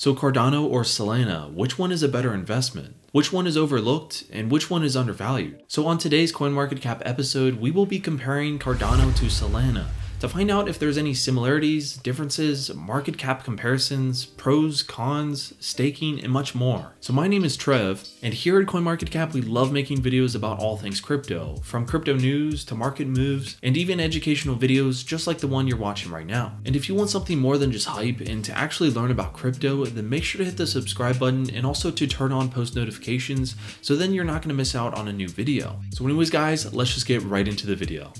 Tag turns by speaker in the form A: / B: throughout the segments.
A: So Cardano or Solana, which one is a better investment? Which one is overlooked and which one is undervalued? So on today's CoinMarketCap episode, we will be comparing Cardano to Solana to find out if there's any similarities, differences, market cap comparisons, pros, cons, staking, and much more. So my name is Trev, and here at CoinMarketCap, we love making videos about all things crypto, from crypto news to market moves, and even educational videos just like the one you're watching right now. And if you want something more than just hype and to actually learn about crypto, then make sure to hit the subscribe button and also to turn on post notifications so then you're not going to miss out on a new video. So anyways guys, let's just get right into the video.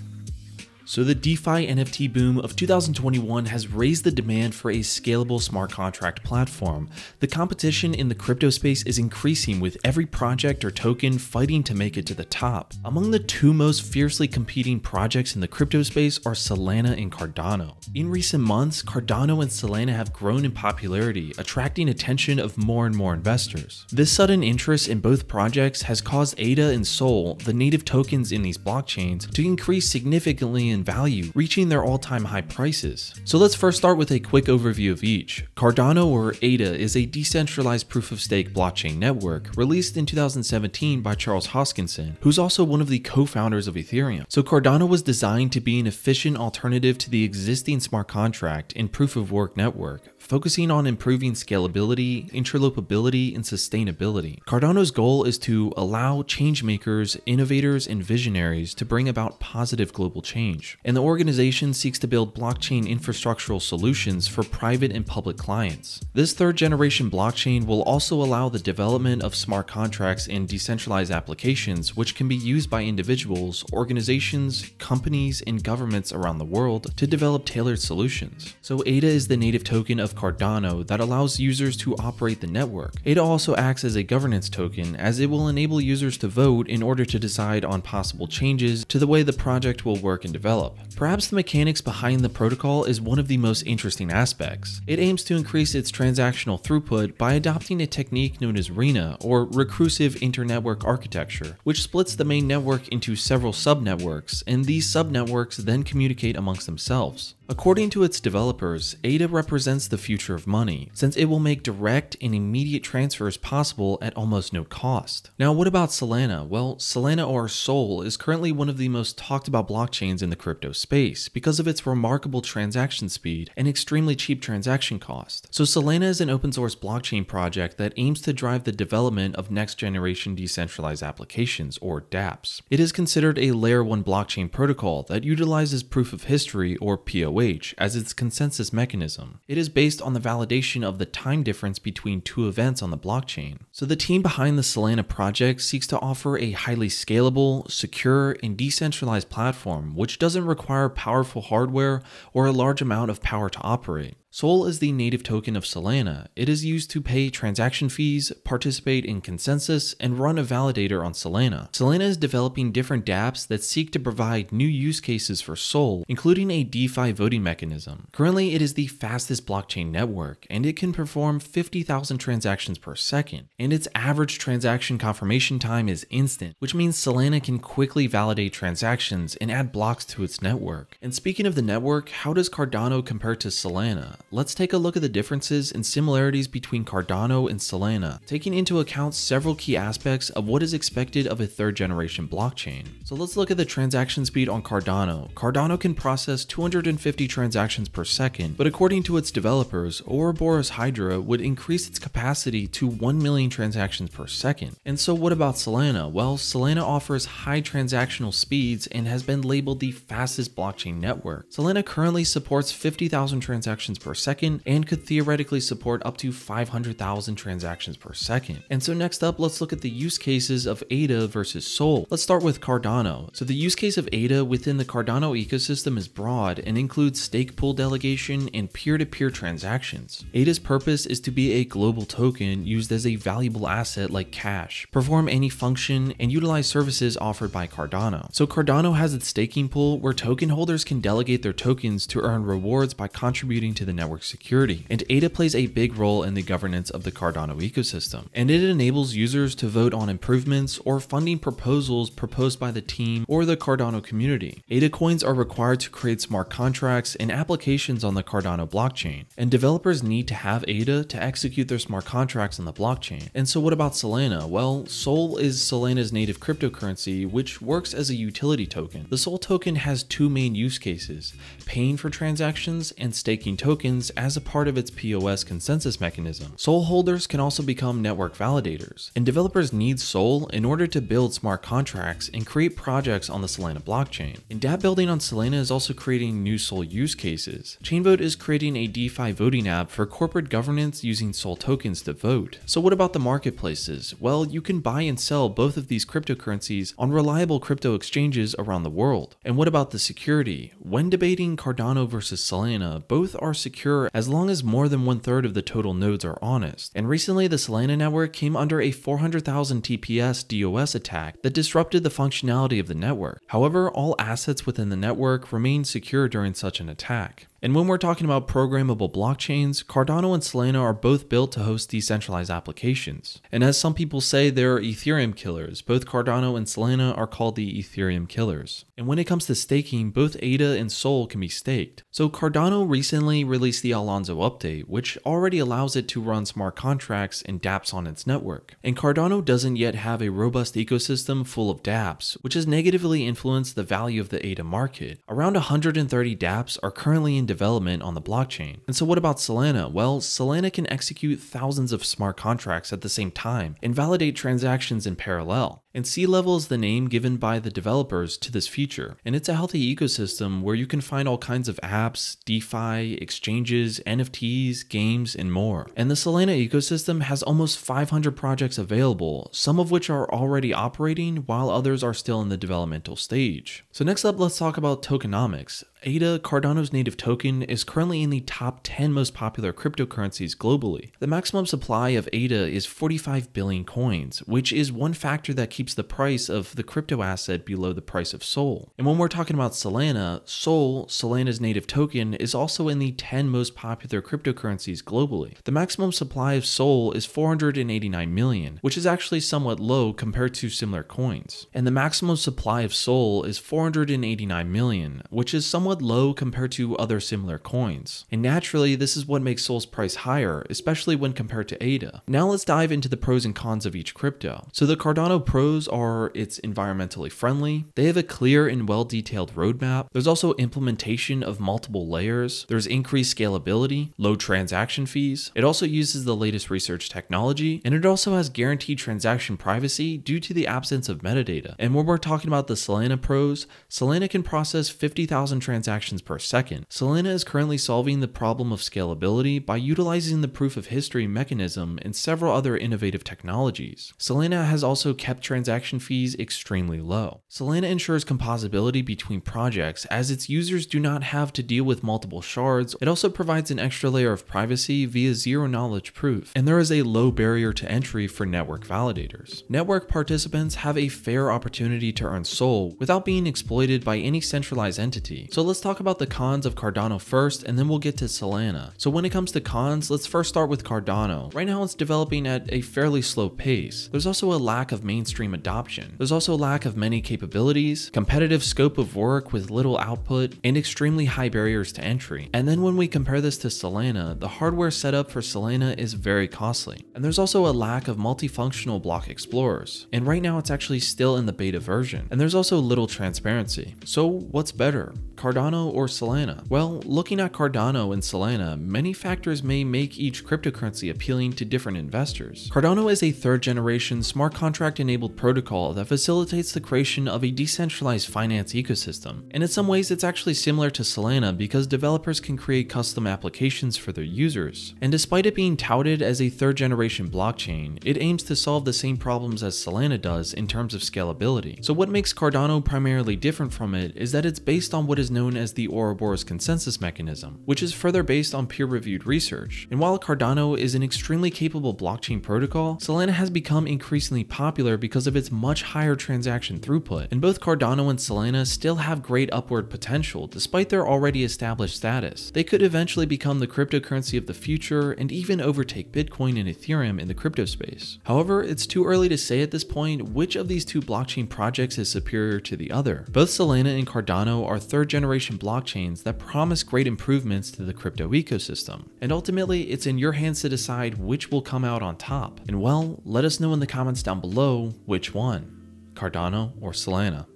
A: So the DeFi NFT boom of 2021 has raised the demand for a scalable smart contract platform. The competition in the crypto space is increasing with every project or token fighting to make it to the top. Among the two most fiercely competing projects in the crypto space are Solana and Cardano. In recent months, Cardano and Solana have grown in popularity, attracting attention of more and more investors. This sudden interest in both projects has caused ADA and SOL, the native tokens in these blockchains, to increase significantly in value, reaching their all-time high prices. So let's first start with a quick overview of each. Cardano or ADA is a decentralized proof-of-stake blockchain network released in 2017 by Charles Hoskinson, who's also one of the co-founders of Ethereum. So Cardano was designed to be an efficient alternative to the existing smart contract and proof-of-work network, focusing on improving scalability, interlopability, and sustainability. Cardano's goal is to allow changemakers, innovators, and visionaries to bring about positive global change. And the organization seeks to build blockchain infrastructural solutions for private and public clients. This third-generation blockchain will also allow the development of smart contracts and decentralized applications which can be used by individuals, organizations, companies, and governments around the world to develop tailored solutions. So ADA is the native token of Cardano that allows users to operate the network. ADA also acts as a governance token as it will enable users to vote in order to decide on possible changes to the way the project will work and develop. Perhaps the mechanics behind the protocol is one of the most interesting aspects. It aims to increase its transactional throughput by adopting a technique known as RINA, or recursive internetwork architecture, which splits the main network into several subnetworks, and these subnetworks then communicate amongst themselves. According to its developers, ADA represents the future of money, since it will make direct and immediate transfers possible at almost no cost. Now what about Solana? Well, Solana or SOL is currently one of the most talked about blockchains in the crypto space because of its remarkable transaction speed and extremely cheap transaction cost. So Solana is an open source blockchain project that aims to drive the development of next generation decentralized applications, or dApps. It is considered a layer 1 blockchain protocol that utilizes proof of history, or POH, as its consensus mechanism. It is based on the validation of the time difference between two events on the blockchain. So the team behind the Solana project seeks to offer a highly scalable, secure, and decentralized platform which doesn't require powerful hardware or a large amount of power to operate. SOL is the native token of Solana. It is used to pay transaction fees, participate in consensus, and run a validator on Solana. Solana is developing different dApps that seek to provide new use cases for SOL, including a DeFi voting mechanism. Currently, it is the fastest blockchain network, and it can perform 50,000 transactions per second. And its average transaction confirmation time is instant, which means Solana can quickly validate transactions and add blocks to its network. And speaking of the network, how does Cardano compare to Solana? Let's take a look at the differences and similarities between Cardano and Solana, taking into account several key aspects of what is expected of a third-generation blockchain. So let's look at the transaction speed on Cardano. Cardano can process 250 transactions per second, but according to its developers, Ouroboros Hydra would increase its capacity to 1 million transactions per second. And so what about Solana? Well, Solana offers high transactional speeds and has been labeled the fastest blockchain network. Solana currently supports 50,000 transactions per second and could theoretically support up to 500,000 transactions per second. And so next up, let's look at the use cases of ADA versus SOL. Let's start with Cardano. So the use case of ADA within the Cardano ecosystem is broad and includes stake pool delegation and peer-to-peer transactions. ADA's purpose is to be a global token used as a valuable asset like cash, perform any function, and utilize services offered by Cardano. So Cardano has its staking pool where token holders can delegate their tokens to earn rewards by contributing to the network network security, and ADA plays a big role in the governance of the Cardano ecosystem, and it enables users to vote on improvements or funding proposals proposed by the team or the Cardano community. ADA coins are required to create smart contracts and applications on the Cardano blockchain, and developers need to have ADA to execute their smart contracts on the blockchain. And so what about Solana? Well, Sol is Solana's native cryptocurrency, which works as a utility token. The Sol token has two main use cases: paying for transactions and staking tokens as a part of its POS consensus mechanism. Sol holders can also become network validators, and developers need Sol in order to build smart contracts and create projects on the Solana blockchain. And dApp building on Solana is also creating new Sol use cases. Chainvote is creating a DeFi voting app for corporate governance using Sol tokens to vote. So what about the marketplaces? Well, you can buy and sell both of these cryptocurrencies on reliable crypto exchanges around the world. And what about the security? When debating Cardano versus Solana, both are secure as long as more than 1/3 of the total nodes are honest. And recently the Solana network came under a 400,000 TPS DOS attack that disrupted the functionality of the network. However, all assets within the network remain secure during such an attack. And when we're talking about programmable blockchains, Cardano and Solana are both built to host decentralized applications. And as some people say, they're Ethereum killers. Both Cardano and Solana are called the Ethereum killers. And when it comes to staking, both ADA and Sol can be staked. So Cardano recently released the Alonzo update, which already allows it to run smart contracts and dApps on its network. And Cardano doesn't yet have a robust ecosystem full of dApps, which has negatively influenced the value of the ADA market. Around 130 dApps are currently in development on the blockchain. And so what about Solana? Well, Solana can execute thousands of smart contracts at the same time and validate transactions in parallel. And C-level is the name given by the developers to this feature. And it's a healthy ecosystem where you can find all kinds of apps, DeFi, exchanges, NFTs, games, and more. And the Solana ecosystem has almost 500 projects available, some of which are already operating while others are still in the developmental stage. So next up, let's talk about tokenomics. ADA, Cardano's native token, is currently in the top 10 most popular cryptocurrencies globally. The maximum supply of ADA is 45 billion coins, which is one factor that keeps the price of the crypto asset below the price of Sol. And when we're talking about Solana, Sol, Solana's native token, is also in the 10 most popular cryptocurrencies globally. The maximum supply of Sol is 489 million, which is actually somewhat low compared to similar coins. And the maximum supply of Sol is 489 million, which is somewhat low compared to other similar coins. And naturally, this is what makes Sol's price higher, especially when compared to ADA. Now let's dive into the pros and cons of each crypto. So the Cardano pros are it's environmentally friendly, they have a clear and well-detailed roadmap, there's also implementation of multiple layers, there's increased scalability, low transaction fees, it also uses the latest research technology, and it also has guaranteed transaction privacy due to the absence of metadata. And when we're talking about the Solana pros, Solana can process 50,000 transactions per second. Solana is currently solving the problem of scalability by utilizing the proof of history mechanism and several other innovative technologies. Solana has also kept transaction fees extremely low. Solana ensures composability between projects as its users do not have to deal with multiple shards. It also provides an extra layer of privacy via zero-knowledge proof, and there is a low barrier to entry for network validators. Network participants have a fair opportunity to earn Sol without being exploited by any centralized entity. So let's talk about the cons of Cardano first, and then we'll get to Solana. So when it comes to cons, let's first start with Cardano. Right now it's developing at a fairly slow pace. There's also a lack of mainstream adoption. There's also a lack of many capabilities, competitive scope of work with little output, and extremely high barriers to entry. And then when we compare this to Solana, the hardware setup for Solana is very costly. And there's also a lack of multifunctional block explorers. And right now it's actually still in the beta version. And there's also little transparency. So what's better, Cardano or Solana? Well, looking at Cardano and Solana, many factors may make each cryptocurrency appealing to different investors. Cardano is a third-generation smart contract-enabled protocol that facilitates the creation of a decentralized finance ecosystem. And in some ways, it's actually similar to Solana because developers can create custom applications for their users. And despite it being touted as a third-generation blockchain, it aims to solve the same problems as Solana does in terms of scalability. So what makes Cardano primarily different from it is that it's based on what is known as the Ouroboros consensus mechanism, which is further based on peer-reviewed research. And while Cardano is an extremely capable blockchain protocol, Solana has become increasingly popular because of of its much higher transaction throughput, and both Cardano and Solana still have great upward potential despite their already established status. They could eventually become the cryptocurrency of the future and even overtake Bitcoin and Ethereum in the crypto space. However, it's too early to say at this point which of these two blockchain projects is superior to the other. Both Solana and Cardano are third-generation blockchains that promise great improvements to the crypto ecosystem, and ultimately it's in your hands to decide which will come out on top. And well, let us know in the comments down below which one, Cardano or Solana.